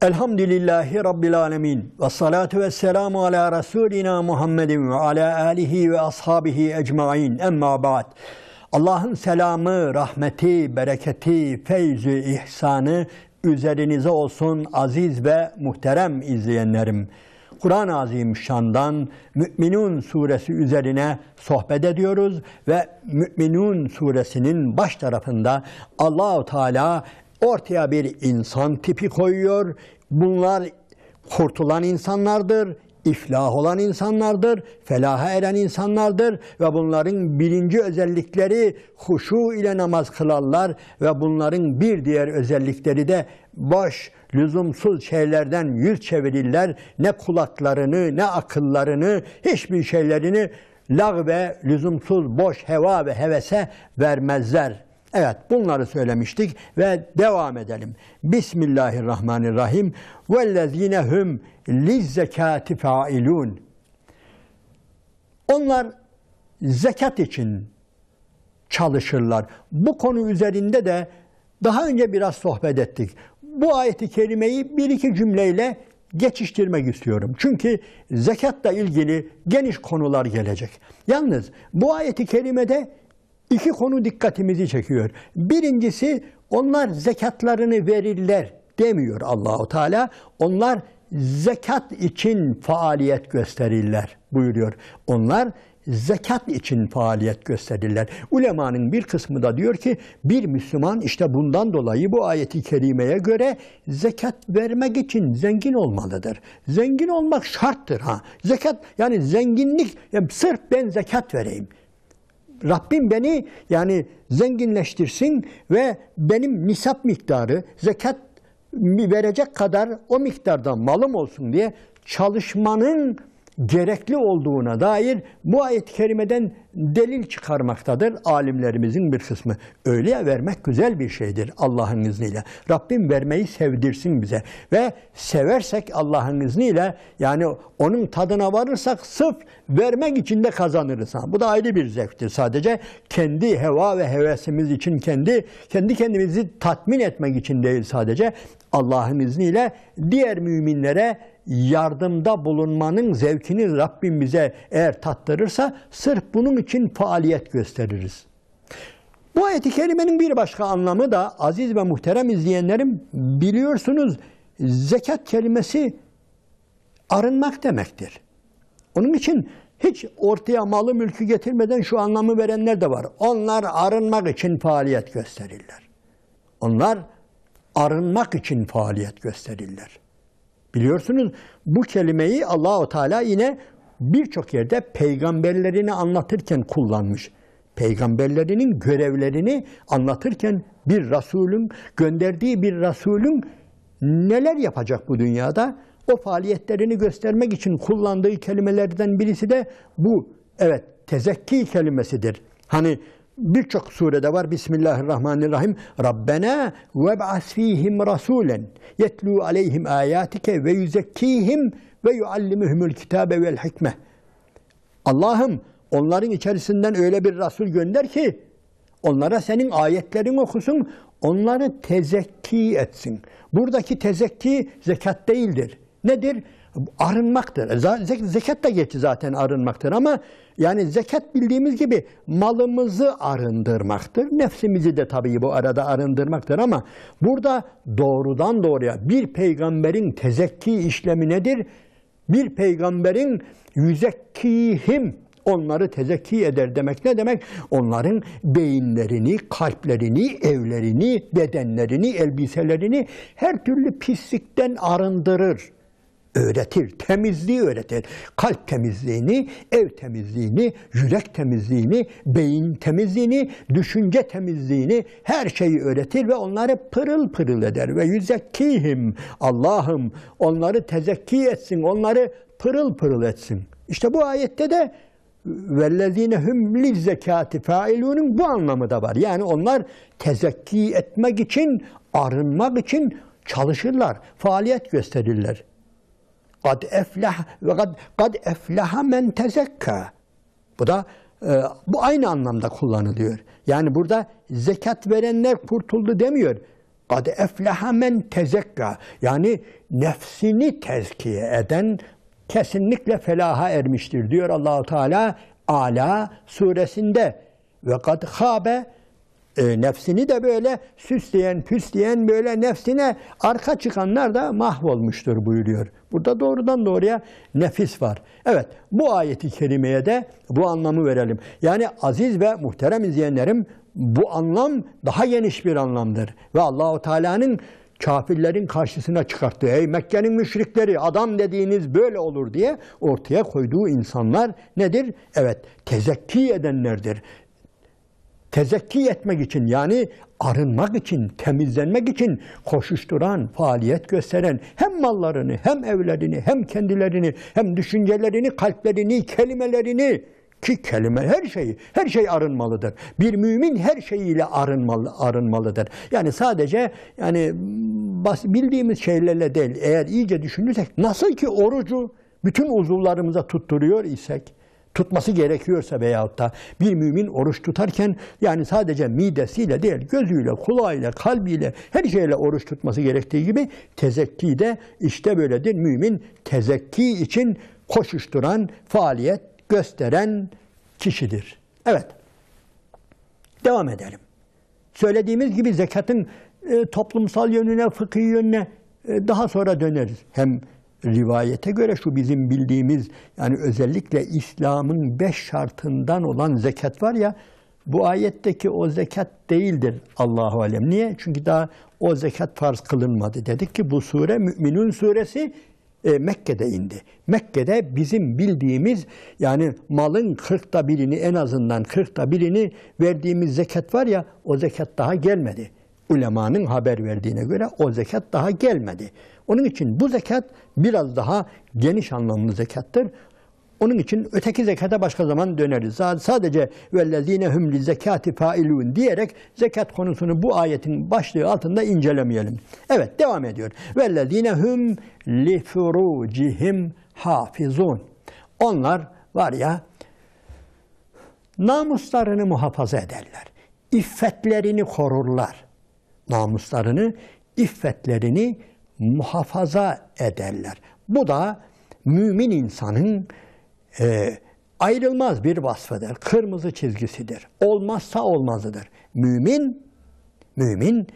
Elhamdülillahi Rabbil alemin. Ve salatu ve selamu ala Resulina Muhammedin ve ala alihi ve ashabihi ecmain. Emma ba'd. Allah'ın selamı, rahmeti, bereketi, feyzü, ihsanı üzerinize olsun aziz ve muhterem izleyenlerim. Kur'an-ı Azimüşşan'dan Mü'minun suresi üzerine sohbet ediyoruz ve Mü'minun suresinin baş tarafında Allah-u Teala ortaya bir insan tipi koyuyor. Bunlar kurtulan insanlardır, iflah olan insanlardır, felaha eren insanlardır ve bunların birinci özellikleri huşu ile namaz kılarlar ve bunların bir diğer özellikleri de boş, lüzumsuz şeylerden yüz çevirirler. Ne kulaklarını, ne akıllarını, hiçbir şeylerini lağve, lüzumsuz, boş heva ve hevese vermezler. Evet, bunları söylemiştik ve devam edelim. Bismillahirrahmanirrahim. وَالَّذ۪ينَ هُمْ لِزَّكَاتِ فَاِلُونَ. Onlar zekat için çalışırlar. Bu konu üzerinde de daha önce biraz sohbet ettik. Bu ayeti kerimeyi bir iki cümleyle geçiştirmek istiyorum. Çünkü zekatla ilgili geniş konular gelecek. Yalnız bu ayeti kerimede İki konu dikkatimizi çekiyor. Birincisi, onlar zekatlarını verirler demiyor Allahu Teala. Onlar zekat için faaliyet gösterirler buyuruyor. Onlar zekat için faaliyet gösterirler. Ulemanın bir kısmı da diyor ki bir Müslüman işte bundan dolayı bu ayeti kerimeye göre zekat vermek için zengin olmalıdır. Zengin olmak şarttır. Zekat yani zenginlik, yani sırf ben zekat vereyim. Rabbim beni zenginleştirsin ve benim nisap miktarı zekat verecek kadar o miktarda malım olsun diye çalışmanın gerekli olduğuna dair bu ayet-i kerimeden delil çıkarmaktadır alimlerimizin bir kısmı. Öyle ya, vermek güzel bir şeydir Allah'ın izniyle. Rabbim vermeyi sevdirsin bize ve seversek Allah'ın izniyle, yani onun tadına varırsak sırf vermek için de kazanırız. Bu da ayrı bir zevktir. Sadece kendi heva ve hevesimiz için, kendi kendimizi tatmin etmek için değil, sadece Allah'ın izniyle diğer müminlere yardımda bulunmanın zevkini Rabbim bize eğer tattırırsa sırf bunun için faaliyet gösteririz. Bu ayet-i kerimenin bir başka anlamı da aziz ve muhterem izleyenlerim, biliyorsunuz zekat kelimesi arınmak demektir. Onun için hiç ortaya malı mülkü getirmeden şu anlamı verenler de var. Onlar arınmak için faaliyet gösterirler. Onlar arınmak için faaliyet gösterirler. Biliyorsunuz bu kelimeyi Allah-u Teala yine birçok yerde peygamberlerini anlatırken kullanmış. Peygamberlerinin görevlerini anlatırken bir Resulün, gönderdiği bir Resulün neler yapacak bu dünyada, o faaliyetlerini göstermek için kullandığı kelimelerden birisi de bu. Evet, tezekki kelimesidir. Hani birçok surede var. Bismillahirrahmanirrahim. Rabbena veb'as fihim rasulen yetlu aleyhim ayatike ve yüzekkihim ve yuallimuhumul kitabe vel hikme. Allah'ım onların içerisinden öyle bir Resul gönder ki onlara senin ayetlerini okusun, onları tezekki etsin. Buradaki tezekki zekat değildir. Nedir? Arınmaktır. Zekat da geçti zaten arınmaktır ama yani zekat bildiğimiz gibi malımızı arındırmaktır. Nefsimizi de tabii bu arada arındırmaktır ama burada doğrudan doğruya bir peygamberin tezekki işlemi nedir? Bir peygamberin yüzekkihim, onları tezekki eder demek ne demek? Onların beyinlerini, kalplerini, evlerini, bedenlerini, elbiselerini her türlü pislikten arındırır. Öğretir, temizliği öğretir. Kalp temizliğini, ev temizliğini, yürek temizliğini, beyin temizliğini, düşünce temizliğini, her şeyi öğretir ve onları pırıl pırıl eder. Ve yüzekkihim, Allah'ım onları tezekki etsin, onları pırıl pırıl etsin. İşte bu ayette de وَالَّذ۪ينَ هُمْ لِلزَّكَاتِ فَاِلُونَ bu anlamı da var. Yani onlar tezekki etmek için, arınmak için çalışırlar, faaliyet gösterirler. قَدْ اَفْلَحَ مَنْ تَزَكَّى. Bu da bu aynı anlamda kullanılıyor. Yani burada zekat verenler kurtuldu demiyor. kad efleha men tezekka. Yani nefsini tezkiye eden kesinlikle felaha ermiştir diyor Allah-u Teala Ala suresinde. Ve kad habe, nefsini de böyle süsleyen, püsleyen, böyle nefsine arka çıkanlar da mahvolmuştur buyuruyor. Burada doğrudan doğruya nefis var. Evet, bu ayeti kerimeye de bu anlamı verelim. Yani aziz ve muhterem izleyenlerim, bu anlam daha geniş bir anlamdır. Ve Allah-u Teala'nın kafirlerin karşısına çıkarttığı, ey Mekke'nin müşrikleri, adam dediğiniz böyle olur diye ortaya koyduğu insanlar nedir? Evet, tezekki edenlerdir. Tezekki etmek için, yani arınmak için, temizlenmek için koşuşturan, faaliyet gösteren, hem mallarını, hem evlerini, hem kendilerini, hem düşüncelerini, kalplerini, kelimelerini, ki kelime her şey arınmalıdır. Bir mümin her şeyiyle arınmalıdır. Yani sadece bildiğimiz şeylerle değil, eğer iyice düşünürsek, nasıl ki orucu bütün uzuvlarımıza tutturuyor isek, tutması gerekiyorsa veyahut da bir mümin oruç tutarken, yani sadece midesiyle değil, gözüyle, kulağıyla, kalbiyle, her şeyle oruç tutması gerektiği gibi tezekki de işte böyledir. Mümin tezekki için koşuşturan, faaliyet gösteren kişidir. Evet. Devam edelim. Söylediğimiz gibi zekatın toplumsal yönüne, fıkhi yönüne daha sonra döneriz. Hem rivayete göre şu bizim bildiğimiz, yani özellikle İslam'ın 5 şartından olan zekat var ya, bu ayetteki o zekat değildir Allahu alem. Niye? Çünkü daha o zekat farz kılınmadı. Dedik ki bu sure Mü'minun suresi Mekke'de indi. Mekke'de bizim bildiğimiz, yani malın 40'ta birini, en azından 40'ta birini verdiğimiz zekat var ya, o zekat daha gelmedi. Ulemanın haber verdiğine göre o zekat daha gelmedi. Onun için bu zekat biraz daha geniş anlamlı zekattır. Onun için öteki zekata başka zaman döneriz. Sadece وَالَّذ۪ينَ هُمْ لِزَّكَاتِ فَائِلُونَ diyerek zekat konusunu bu ayetin başlığı altında incelemeyelim. Evet, devam ediyor. وَالَّذ۪ينَ هُمْ لِفُرُوجِهِمْ حَافِظُونَ. Onlar var ya, namuslarını muhafaza ederler. İffetlerini korurlar. Namuslarını, iffetlerini muhafaza ederler. Bu da mümin insanın ayrılmaz bir vasfıdır. Kırmızı çizgisidir. Olmazsa olmazıdır. Mümin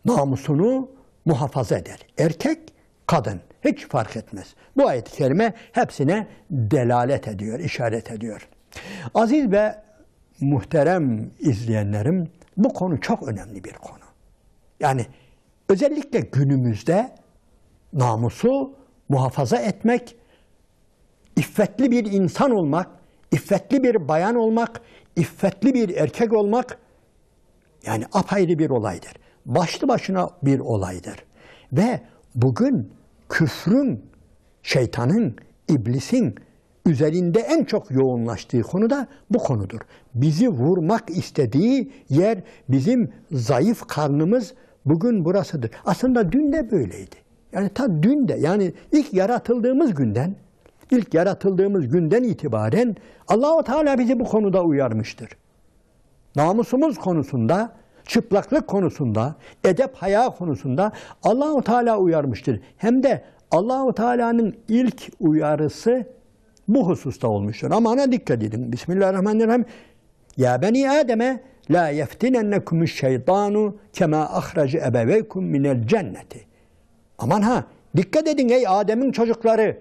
namusunu muhafaza eder. Erkek, kadın hiç fark etmez. Bu ayet-i kerime hepsine delalet ediyor, işaret ediyor. Aziz ve muhterem izleyenlerim, bu konu çok önemli bir konu. Yani özellikle günümüzde namusu muhafaza etmek, iffetli bir insan olmak, iffetli bir bayan olmak, iffetli bir erkek olmak, yani apayrı bir olaydır. Başlı başına bir olaydır. Ve bugün küfrün, şeytanın, iblisin üzerinde en çok yoğunlaştığı konu da bu konudur. Bizi vurmak istediği yer, bizim zayıf karnımız bugün burasıdır. Aslında dün de böyleydi. Yani ta dün de, yani ilk yaratıldığımız günden itibaren Allah-u Teala bizi bu konuda uyarmıştır. Namusumuz konusunda, çıplaklık konusunda, edep haya konusunda Allah-u Teala uyarmıştır. Hem de Allah-u Teala'nın ilk uyarısı bu hususta olmuştur. Aman dikkat edin. Bismillahirrahmanirrahim. Ya beni Adem'e la yeftinennekumüş şeytanu kema ahraci ebeveykum minel cenneti. Aman ha, dikkat edin ey Adem'in çocukları.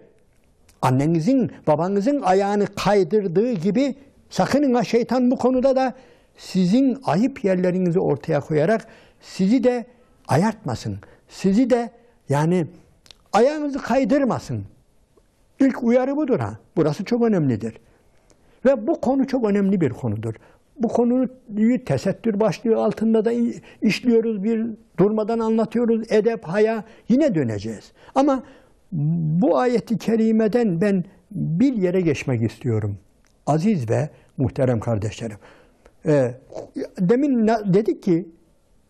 Annenizin, babanızın ayağını kaydırdığı gibi sakının ha, şeytan bu konuda da sizin ayıp yerlerinizi ortaya koyarak sizi de ayartmasın. Sizi de yani ayağınızı kaydırmasın. İlk uyarı budur ha. Burası çok önemlidir. Ve bu konu çok önemli bir konudur. Bu konuyu tesettür başlığı altında da işliyoruz, bir durmadan anlatıyoruz. Edep, haya, yine döneceğiz. Ama bu ayeti kerimeden ben bir yere geçmek istiyorum. Aziz ve muhterem kardeşlerim. Demin dedik ki,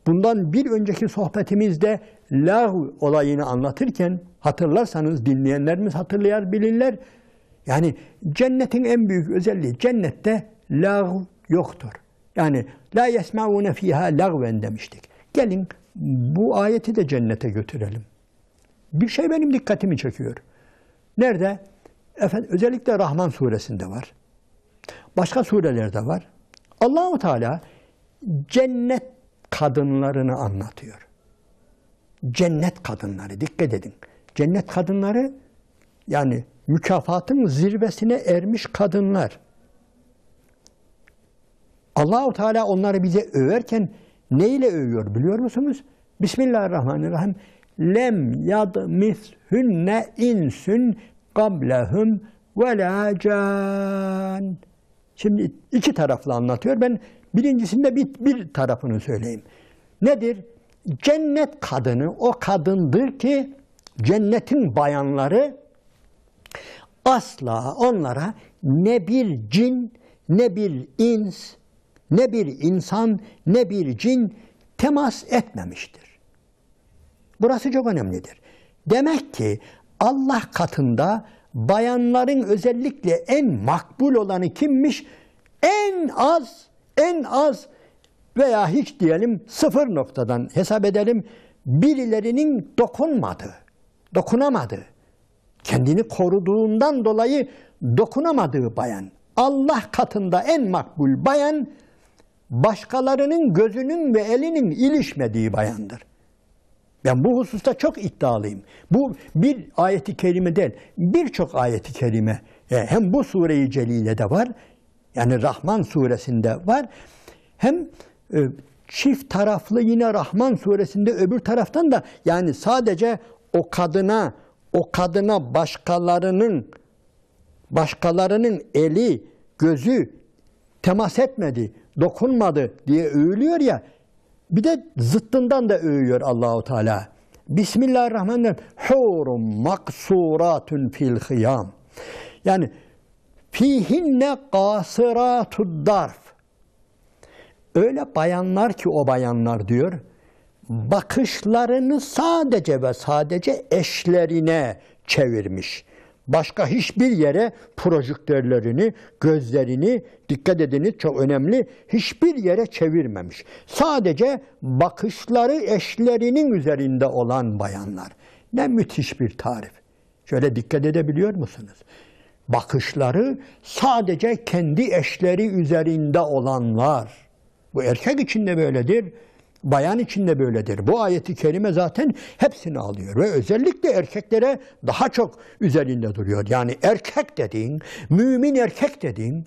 bundan bir önceki sohbetimizde lahu olayını anlatırken, hatırlarsanız dinleyenlerimiz hatırlayar, bilirler. Yani cennetin en büyük özelliği, cennette lahu yoktur. Yani la yesmaune fiha lagven demiştik. Gelin bu ayeti de cennete götürelim. Bir şey benim dikkatimi çekiyor. Nerede? Efendim, özellikle Rahman suresinde var. Başka surelerde var. Allah-u Teala cennet kadınlarını anlatıyor. Cennet kadınları, dikkat edin. Cennet kadınları, yani mükafatın zirvesine ermiş kadınlar. Allah-u Teala onları bize överken neyle övüyor biliyor musunuz? Bismillahirrahmanirrahim. Lem yadmishünne insün qablehum ve la can. Şimdi iki taraflı anlatıyor. Ben birincisinde bir tarafını söyleyeyim. Nedir? Cennet kadını o kadındır ki cennetin bayanları asla onlara ne bir cin, ne bir ins, ne bir insan, ne bir cin temas etmemiştir. Burası çok önemlidir. Demek ki Allah katında bayanların özellikle en makbul olanı kimmiş? En az veya hiç diyelim 0 noktadan hesap edelim, birilerinin dokunamadığı, kendini koruduğundan dolayı dokunamadığı bayan. Allah katında en makbul bayan, başkalarının gözünün ve elinin ilişmediği bayandır. Ben bu hususta çok iddialıyım. Bu bir ayeti kerime değil, birçok ayeti kerime. Hem bu sure-i celilede var, yani Rahman suresinde var, hem çift taraflı yine Rahman suresinde öbür taraftan da, yani sadece o kadına başkalarının eli, gözü temas etmedi, dokunmadı diye övülüyor ya, bir de zıttından da övüyor Allahu Teala. Bismillahirrahmanirrahim. Hurum maksuratun fil hıyam. Yani fihinne kasiratud darf. Öyle bayanlar ki o bayanlar diyor, bakışlarını sadece ve sadece eşlerine çevirmiş. Başka hiçbir yere projektörlerini, gözlerini, dikkat ediniz çok önemli, hiçbir yere çevirmemiş. Sadece bakışları eşlerinin üzerinde olan bayanlar. Ne müthiş bir tarif. Şöyle dikkat edebiliyor musunuz? Bakışları sadece kendi eşleri üzerinde olanlar. Bu erkek için de böyledir, bayan için de böyledir. Bu ayeti kerime zaten hepsini alıyor ve özellikle erkeklere daha çok üzerinde duruyor. Yani erkek dediğin, mümin erkek dediğin,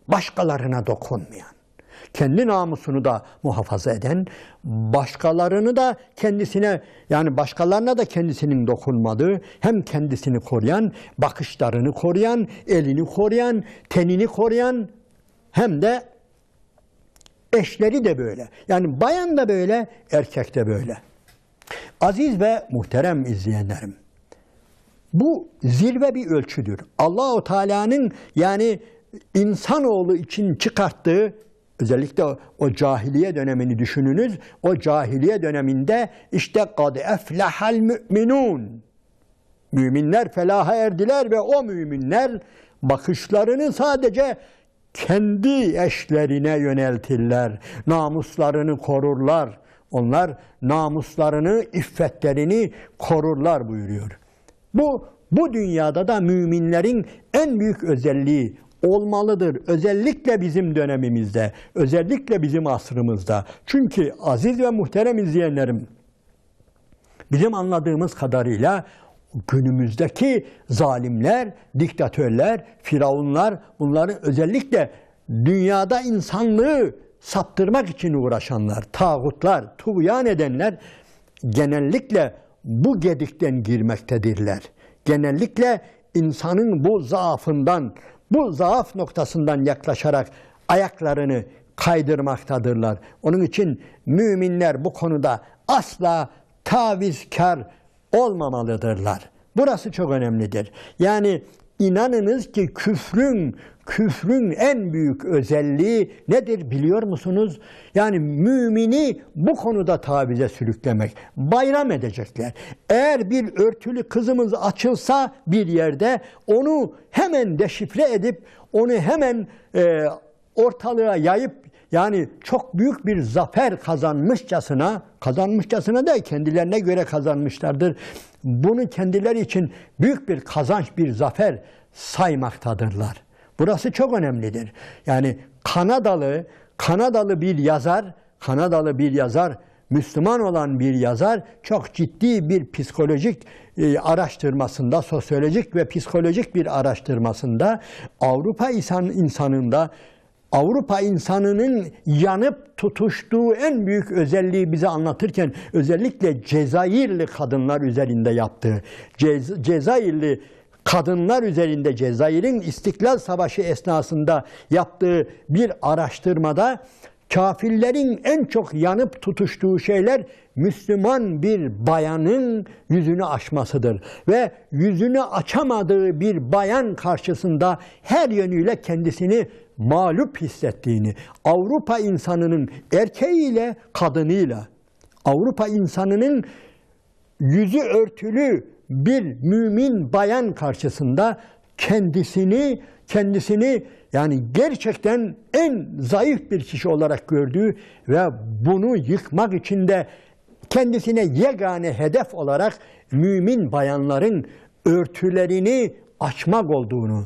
başkalarına dokunmayan, kendi namusunu da muhafaza eden, başkalarını da kendisine, yani başkalarına da kendisinin dokunmadığı, hem kendisini koruyan, bakışlarını koruyan, elini koruyan, tenini koruyan, hem de eşleri de böyle. Yani bayan da böyle, erkek de böyle. Aziz ve muhterem izleyenlerim, bu zirve bir ölçüdür. Allah-u Teala'nın yani insanoğlu için çıkarttığı, özellikle o cahiliye dönemini düşününüz. O cahiliye döneminde işte kad eflehal müminun. Müminler felaha erdiler ve o müminler bakışlarını sadece kendi eşlerine yöneltirler. Namuslarını korurlar. Onlar namuslarını, iffetlerini korurlar buyuruyor. Bu dünyada da müminlerin en büyük özelliği olmalıdır. Özellikle bizim dönemimizde, özellikle bizim asrımızda. Çünkü aziz ve muhterem izleyenlerim, bizim anladığımız kadarıyla günümüzdeki zalimler, diktatörler, firavunlar, bunların özellikle dünyada insanlığı saptırmak için uğraşanlar, tağutlar, tuğyan edenler genellikle bu gedikten girmektedirler. Genellikle insanın bu zaafından, bu zaaf noktasından yaklaşarak ayaklarını kaydırmaktadırlar. Onun için müminler bu konuda asla tavizkar olmamalıdırlar. Burası çok önemlidir. Yani inanınız ki küfrün en büyük özelliği nedir biliyor musunuz? Yani mümini bu konuda tavize sürüklemek. Bayram edecekler. Eğer bir örtülü kızımız açılsa bir yerde, onu hemen deşifre edip, onu hemen ortalığa yayıp yani çok büyük bir zafer kazanmışçasına da kendilerine göre kazanmışlardır. Bunu kendileri için büyük bir kazanç, bir zafer saymaktadırlar. Burası çok önemlidir. Yani Kanadalı bir yazar, Müslüman olan bir yazar çok ciddi bir psikolojik araştırmasında, sosyolojik ve psikolojik bir araştırmasında Avrupa insanının yanıp tutuştuğu en büyük özelliği bize anlatırken özellikle Cezayirli kadınlar üzerinde yaptığı, Cezayirli kadınlar üzerinde Cezayir'in İstiklal Savaşı esnasında yaptığı bir araştırmada kafirlerin en çok yanıp tutuştuğu şeyler Müslüman bir bayanın yüzünü açmasıdır. Ve yüzünü açamadığı bir bayan karşısında her yönüyle kendisini mağlup hissettiğini, Avrupa insanının erkeğiyle kadınıyla, Avrupa insanının yüzü örtülü bir mümin bayan karşısında kendisini yani gerçekten en zayıf bir kişi olarak gördüğü ve bunu yıkmak için de kendisine yegane hedef olarak mümin bayanların örtülerini açmak olduğunu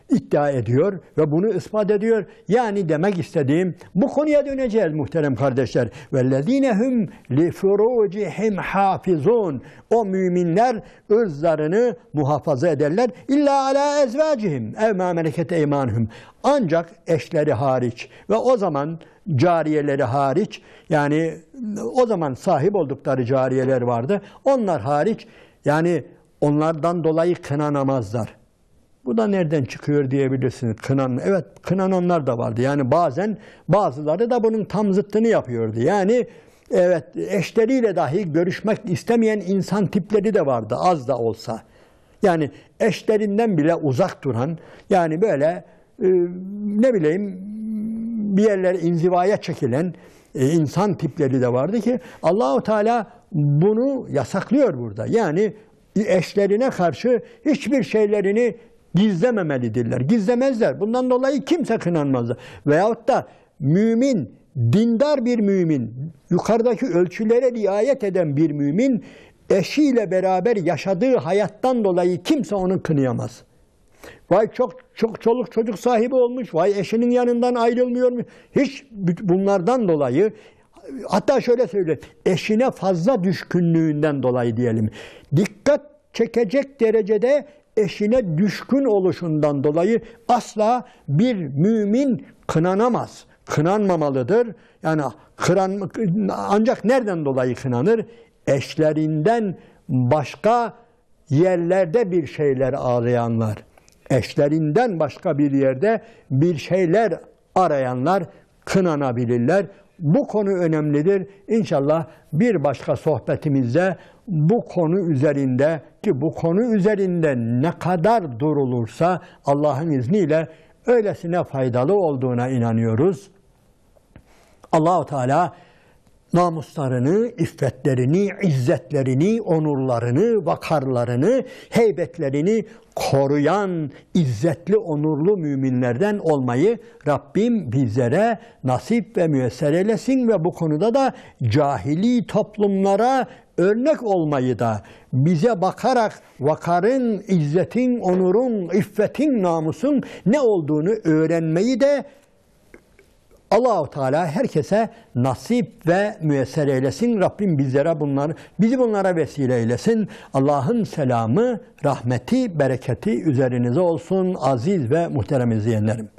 iddia ediyor ve bunu ispat ediyor. Yani demek istediğim, bu konuya döneceğiz muhterem kardeşler. وَالَّذ۪ينَ هُمْ لِفُرُوجِهِمْ حَافِظُونَ O müminler ırzlarını muhafaza ederler. İlla ala ezvacihim ev ma meleket eymanuhum. Ancak eşleri hariç ve o zaman cariyeleri hariç, yani o zaman sahip oldukları cariyeler vardı. Onlar hariç, yani onlardan dolayı kınanamazlar. Bu da nereden çıkıyor diyebilirsiniz. Evet, kınananlar da vardı. Yani bazıları da bunun tam zıttını yapıyordu. Yani evet, eşleriyle dahi görüşmek istemeyen insan tipleri de vardı, az da olsa. Yani eşlerinden bile uzak duran, yani böyle bir yerlere inzivaya çekilen insan tipleri de vardı ki Allah-u Teala bunu yasaklıyor burada. Yani eşlerine karşı hiçbir şeylerini gizlememelidirler. Gizlemezler. Bundan dolayı kimse kınanmazlar. Veyahut da mümin, dindar bir mümin, yukarıdaki ölçülere riayet eden bir mümin, eşiyle beraber yaşadığı hayattan dolayı kimse onu kınayamaz. Vay çok çoluk çocuk sahibi olmuş, vay eşinin yanından ayrılmıyormuş. Hiç bunlardan dolayı, hatta şöyle söyleyeyim, eşine fazla düşkünlüğünden dolayı diyelim, dikkat çekecek derecede eşine düşkün oluşundan dolayı asla bir mümin kınanamaz. Kınanmamalıdır. Yani ancak nereden dolayı kınanır? Eşlerinden başka yerlerde bir şeyler arayanlar. Eşlerinden başka bir yerde bir şeyler arayanlar kınanabilirler. Bu konu önemlidir. İnşallah bir başka sohbetimizde bu konu üzerinde, ki bu konu üzerinde ne kadar durulursa Allah'ın izniyle öylesine faydalı olduğuna inanıyoruz. Allah-u Teala namuslarını, iffetlerini, izzetlerini, onurlarını, vakarlarını, heybetlerini koruyan izzetli, onurlu müminlerden olmayı Rabbim bizlere nasip ve müyesser eylesin ve bu konuda da cahili toplumlara örnek olmayı da bize bakarak vakarın, izzetin, onurun, iffetin, namusun ne olduğunu öğrenmeyi de Allah-u Teala herkese nasip ve müyesser eylesin. Rabbim bizi bunlara vesile eylesin. Allah'ın selamı, rahmeti, bereketi üzerinize olsun aziz ve muhterem izleyenlerim.